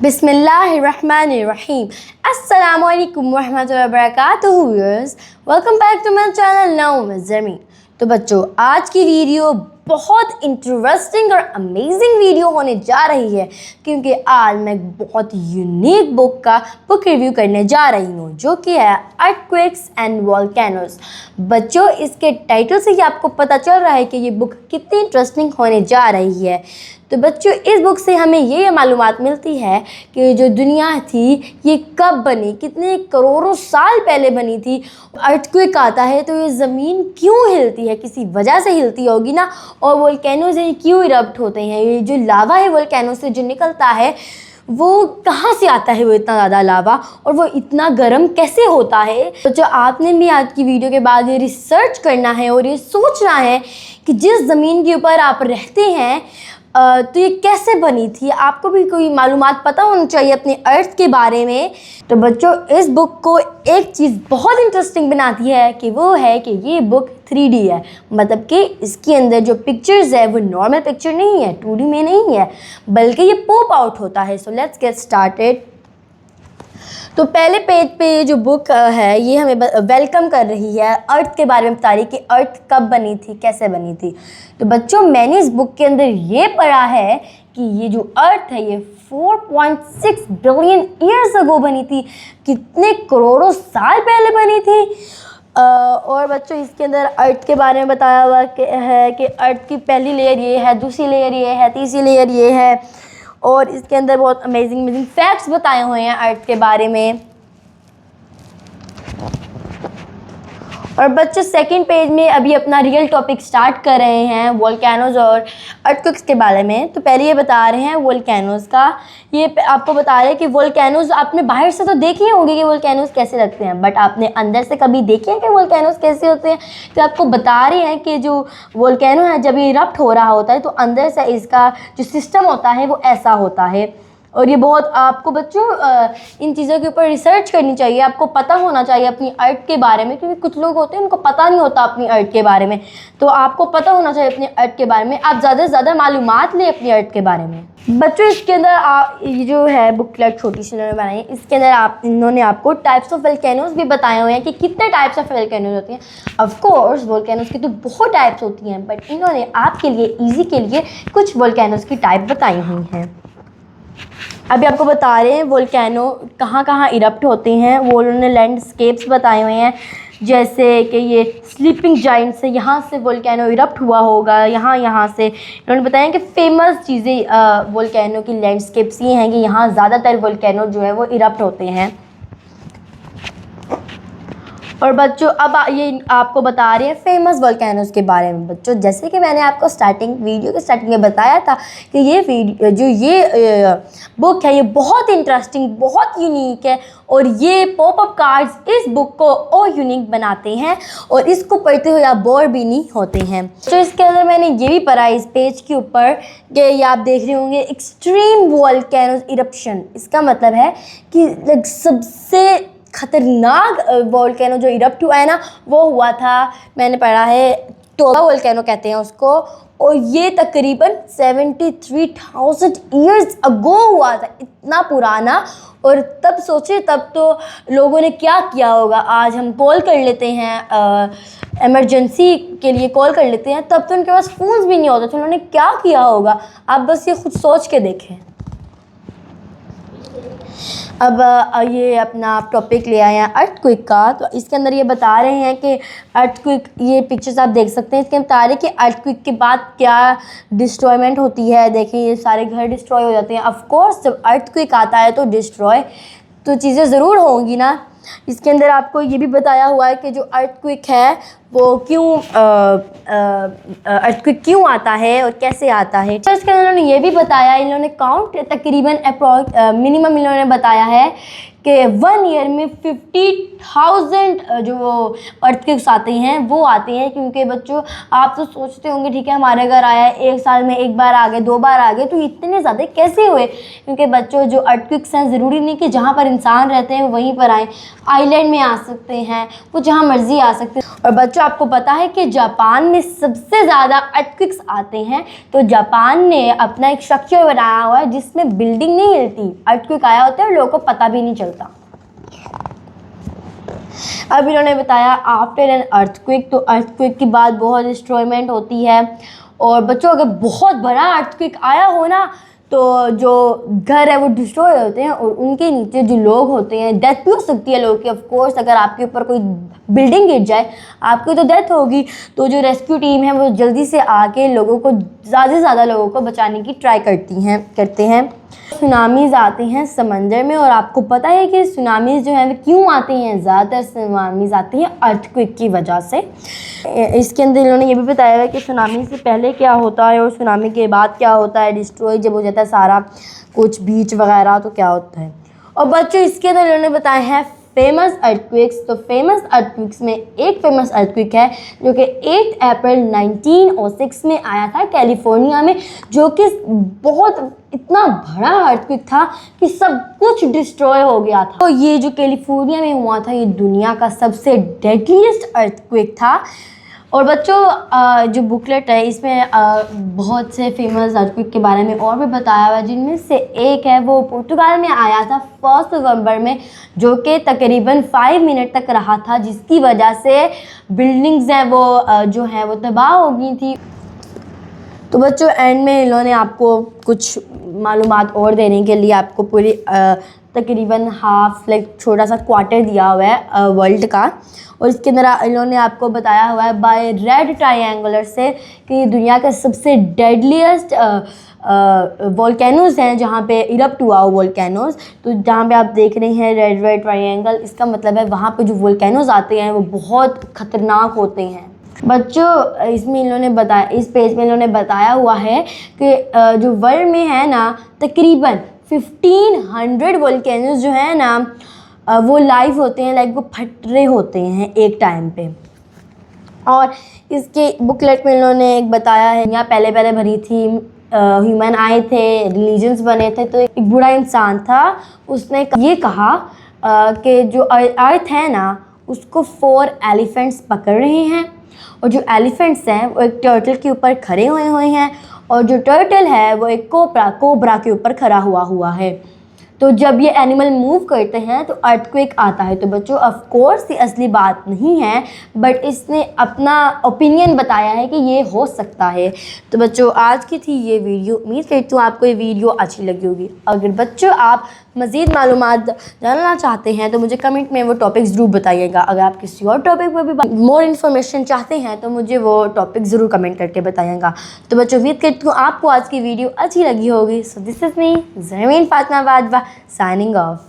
बिस्मिल्लाहिर्रहमानिर्रहीम। अस्सलामुअलैकुम वरहमतुल्लाहि वबरकातुहू viewers, welcome back to my channel नऊम ज़मीन। तो बच्चों, आज की वीडियो बहुत इंटरेस्टिंग और अमेजिंग वीडियो होने जा रही है, क्योंकि आज मैं बहुत यूनिक बुक का बुक रिव्यू करने जा रही हूँ, जो कि है अर्थक्वेक्स एंड वोल्केनोज। बच्चों, इसके टाइटल से ही आपको पता चल रहा है कि ये बुक कितनी इंटरेस्टिंग होने जा रही है। तो बच्चों, इस बुक से हमें ये मालूमात मिलती है कि जो दुनिया थी ये कब बनी, कितने करोड़ों साल पहले बनी थी। अर्थक्वेक आता है तो ये ज़मीन क्यों हिलती है, किसी वजह से हिलती होगी ना। और वोल्केनोज हैं क्यों इरप्ट होते हैं, ये जो लावा है वोल्केनो से जो निकलता है वो कहाँ से आता है, वो इतना ज़्यादा लावा, और वो इतना गर्म कैसे होता है। तो जो आपने भी आज की वीडियो के बाद ये रिसर्च करना है और ये सोचना है कि जिस ज़मीन के ऊपर आप रहते हैं तो ये कैसे बनी थी। आपको भी कोई मालूमात पता होना चाहिए अपने अर्थ के बारे में। तो बच्चों, इस बुक को एक चीज़ बहुत इंटरेस्टिंग बनाती है कि वो है कि ये बुक 3D है, मतलब कि इसके अंदर जो पिक्चर्स है वो नॉर्मल पिक्चर नहीं है, 2D में नहीं है, बल्कि ये पॉप आउट होता है। So let's get started. तो पहले पेज पे ये जो बुक है ये हमें वेलकम कर रही है, अर्थ के बारे में बता रही है कि अर्थ कब बनी थी, कैसे बनी थी। तो बच्चों, मैंने इस बुक के अंदर ये पढ़ा है कि ये जो अर्थ है ये 4.6 बिलियन ईयर्स अगो बनी थी, कितने करोड़ों साल पहले बनी थी। और बच्चों, इसके अंदर अर्थ के बारे में बताया हुआ है कि अर्थ की पहली लेयर ये है, दूसरी लेयर ये है, तीसरी लेयर ये है, और इसके अंदर बहुत अमेजिंग फैक्ट्स बताए हुए हैं अर्थ के बारे में। और बच्चों, सेकंड पेज में अभी अपना रियल टॉपिक स्टार्ट कर रहे हैं वोल्केनोज और अर्थक्वेक्स के बारे में। तो पहले ये बता रहे हैं वोल्केनोज का, ये आपको बता रहे हैं कि वोल्केनोज आपने बाहर से तो देखे होंगे कि वोल्केनोज कैसे लगते हैं, बट आपने अंदर से कभी देखे हैं कि वोल्केनोज कैसे होते हैं। तो आपको बता रहे हैं कि जो वोल्केनो है जब ये इरप्ट हो रहा होता है तो अंदर से इसका जो सिस्टम होता है वो ऐसा होता है। और ये बहुत आपको बच्चों इन चीज़ों के ऊपर रिसर्च करनी चाहिए, आपको पता होना चाहिए अपनी अर्थ के बारे में, क्योंकि कुछ लोग होते हैं उनको पता नहीं होता अपनी अर्थ के बारे में। तो आपको पता होना चाहिए अपनी अर्थ के बारे में, आप ज़्यादा से ज़्यादा मालूमात लें अपनी अर्थ के बारे में। बच्चों, इसके अंदर ये जो है बुकलेट छोटी सी इन्होंने बनाई है, इसके अंदर इन्होंने आपको टाइप्स ऑफ वोल्केनोज भी बताए हुए हैं कि कितने टाइप्स ऑफ वोल्केनोज होती हैं। ऑफ कोर्स वोल्केनोज की तो बहुत टाइप्स होती हैं, बट इन्होंने आपके लिए ईजी के लिए कुछ वोल्केनोज की टाइप बताई हुई हैं। अभी आपको बता रहे हैं वोल्केनो कहाँ कहाँ इरप्ट होते हैं, वो उन्होंने लैंडस्केप्स बताए हुए हैं, जैसे कि ये स्लीपिंग जाइंट से यहाँ से वोल्केनो इरप्ट हुआ होगा, यहाँ से इन्होंने बताया कि फेमस चीज़ें वोल्केनो की लैंडस्केप्स ये हैं कि यहाँ ज़्यादातर वोल्केनो जो है वो इरप्ट होते हैं। और बच्चों, अब ये आपको बता रहे हैं फेमस वोल्केनोज के बारे में। बच्चों, जैसे कि मैंने आपको वीडियो के स्टार्टिंग में बताया था कि ये बुक है ये बहुत इंटरेस्टिंग, बहुत यूनिक है, और ये पॉपअप कार्ड्स इस बुक को और यूनिक बनाते हैं, और इसको पढ़ते हुए आप बोर भी नहीं होते हैं। तो इसके अंदर मैंने ये भी पढ़ा इस पेज के ऊपर कि ये आप देख रहे होंगे एक्सट्रीम वोल्केनोज इरप्शन। इसका मतलब है कि सबसे खतरनाक वोल्केनो जो इरप्ट हुआ है ना वो हुआ था, मैंने पढ़ा है टोबा वोल्केनो कहते हैं उसको, और ये तकरीबन 73,000 ईयर्स अगो हुआ था, इतना पुराना। और तब सोचे, तब तो लोगों ने क्या किया होगा। आज हम कॉल कर लेते हैं, इमरजेंसी के लिए कॉल कर लेते हैं, तब तो उनके पास फ़ोन्स भी नहीं होते, तो उन्होंने क्या किया होगा, आप बस ये खुद सोच के देखें। अब ये अपना टॉपिक ले आए हैं अर्थक्वेक का। तो इसके अंदर ये बता रहे हैं कि अर्थक्वेक, ये पिक्चर्स आप देख सकते हैं, इसके बता रहे हैं कि अर्थक्वेक के बाद क्या डिस्ट्रॉयमेंट होती है। देखें, ये सारे घर डिस्ट्रॉय हो जाते हैं। ऑफ कोर्स जब अर्थक्वेक आता है तो डिस्ट्रॉय तो चीज़ें ज़रूर होंगी ना। इसके अंदर आपको ये भी बताया हुआ है कि जो अर्थक्वेक है वो अर्थक्वेक क्यों आता है और कैसे आता है। तो इसके अंदर इन्होंने ये भी बताया, इन्होंने काउंट तकरीबन मिनिमम इन्होंने बताया है कि 1 ईयर में 50,000 जो अर्थक्वेक्स आते हैं वो आते हैं। क्योंकि बच्चों आप तो सोचते होंगे ठीक है हमारे घर आया है, 1 साल में 1 बार आ गए, 2 बार आ गए, तो इतने ज़्यादा कैसे हुए? क्योंकि बच्चों जो अर्थक्वेक्स हैं ज़रूरी नहीं कि जहाँ पर इंसान रहते हैं वहीं पर आए, आइलैंड में आ सकते हैं, वो जहाँ मर्जी आ सकते हैं। और बच्चों आपको पता है कि जापान में सबसे ज़्यादा अर्थक्वेक्स आते हैं। तो जापान ने अपना एक स्ट्रक्चर बनाया हुआ है जिसमें बिल्डिंग नहीं हिलती, अर्थक्वेक आया होता है और लोगों को पता भी नहीं चलता। अब इन्होंने बताया आफ्टर एन अर्थक्वेक, तो अर्थक्वेक के बाद बहुत डिस्ट्रॉयमेंट होती है। और बच्चों अगर बहुत बड़ा अर्थक्वेक आया हो ना तो जो घर है वो डिस्ट्रॉय होते हैं और उनके नीचे जो लोग होते हैं, डेथ भी हो सकती है लोगों की। ऑफ कोर्स अगर आपके ऊपर कोई बिल्डिंग गिर जाए आपकी तो डेथ होगी। तो जो रेस्क्यू टीम है वो जल्दी से आके लोगों को, ज़्यादा से ज़्यादा लोगों को बचाने की ट्राई करते हैं। सुनामीज़ आते हैं समंदर में, और आपको पता है कि सुनामीज़ जो हैं वो क्यों आते हैं? ज़्यादातर सुनामीज़ आती हैं अर्थक्वेक की वजह से। इसके अंदर इन्होंने ये भी बताया है कि सुनामी से पहले क्या होता है और सुनामी के बाद क्या होता है, डिस्ट्रॉय जब हो जाता है सारा कुछ बीच वगैरह तो क्या होता है। और बच्चों इसके अंदर इन्होंने बताया है फेमस अर्थक्वेक्स। तो फेमस अर्थक्वेक्स में एक फेमस अर्थक्वेक है जो कि 8 अप्रैल 1906 में आया था कैलिफोर्निया में, जो कि बहुत इतना बड़ा अर्थक्वेक था कि सब कुछ डिस्ट्रॉय हो गया था। तो ये जो कैलिफोर्निया में हुआ था ये दुनिया का सबसे डेडलीस्ट अर्थक्वेक था। और बच्चों जो बुकलेट है इसमें बहुत से फेमस अर्थक्वेक के बारे में और भी बताया हुआ है, जिनमें से एक है वो पुर्तगाल में आया था 1 नवंबर में, जो कि तकरीबन 5 मिनट तक रहा था, जिसकी वजह से बिल्डिंग्स हैं वो जो हैं वो तबाह हो गई थी। तो बच्चों एंड में इन्होंने आपको कुछ मालूमात और देने के लिए आपको पूरी तकरीबन हाफ लाइक छोटा सा क्वार्टर दिया हुआ है वर्ल्ड का। और इसके अंदर इन्होंने आपको बताया हुआ है बाय रेड ट्रायंगुलर से कि दुनिया का सबसे डेडलीस्ट वोल्केनोज़ हैं जहाँ पे इरप्ट हुआ हो वोल्केनोज़। तो जहाँ पे आप देख रहे हैं रेड रेड ट्रायंगल, इसका मतलब है वहाँ पे जो वोल्केनोज़ आते हैं वो बहुत ख़तरनाक होते हैं। बच्चों इसमें इन्होंने बताया, इस पेज में इन्होंने बताया हुआ है कि जो वर्ल्ड में है ना तकरीबन 1500 वोल्केनोज़ जो है ना वो लाइव होते हैं, लाइक वो फट रहे होते हैं एक टाइम पे। और इसके बुकलेट में इन्होंने एक बताया है यहाँ पहले भरी थी, ह्यूमन आए थे, रिलीजन्स बने थे। तो एक बूढ़ा इंसान था, उसने ये कहा कि जो अर्थ है ना उसको 4 एलिफेंट्स पकड़ रहे हैं, और जो एलिफेंट्स हैं वो एक टर्टल के ऊपर खड़े हुए हैं, और जो टर्टल है वो एक कोबरा के ऊपर खड़ा हुआ है। तो जब ये एनिमल मूव करते हैं तो अर्थक्वेक आता है। तो बच्चों ऑफ कोर्स ये असली बात नहीं है, बट इसने अपना ओपिनियन बताया है कि ये हो सकता है। तो बच्चों आज की थी ये वीडियो, उम्मीद करती हूँ आपको ये वीडियो अच्छी लगी होगी। अगर बच्चों आप मज़ीद मालूमात जानना चाहते हैं तो मुझे कमेंट में वो टॉपिक ज़रूर बताइएगा। अगर आप किसी और टॉपिक पर भी मोर इन्फॉर्मेशन चाहते हैं तो मुझे वो टॉपिक ज़रूर कमेंट करके बताइएगा। तो बच्चों उम्मीद करती हूँ आपको आज की वीडियो अच्छी लगी होगी। So this is me Zarmeen Fatima Bajwa signing of.